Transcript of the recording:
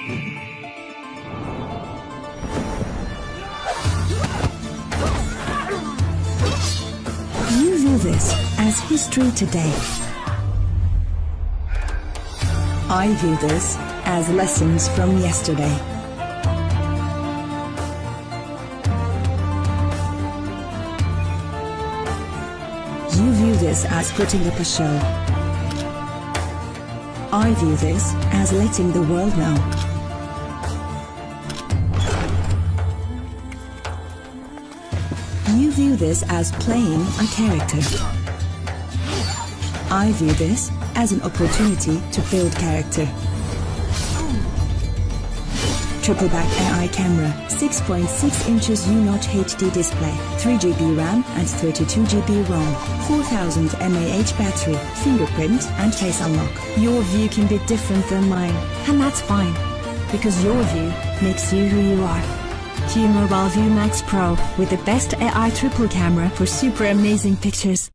You view this as history today. I view this as lessons from yesterday. You view this as putting up a show. I view this as letting the world know. You view this as playing a character. I view this as an opportunity to build character. Triple back AI camera, 6.6 inches U-Notch HD display, 3GB RAM and 32GB ROM, 4000 mAh battery, fingerprint and face unlock. Your view can be different than mine, and that's fine, because your view makes you who you are. Q Mobile View Max Pro with the best AI triple camera for super amazing pictures.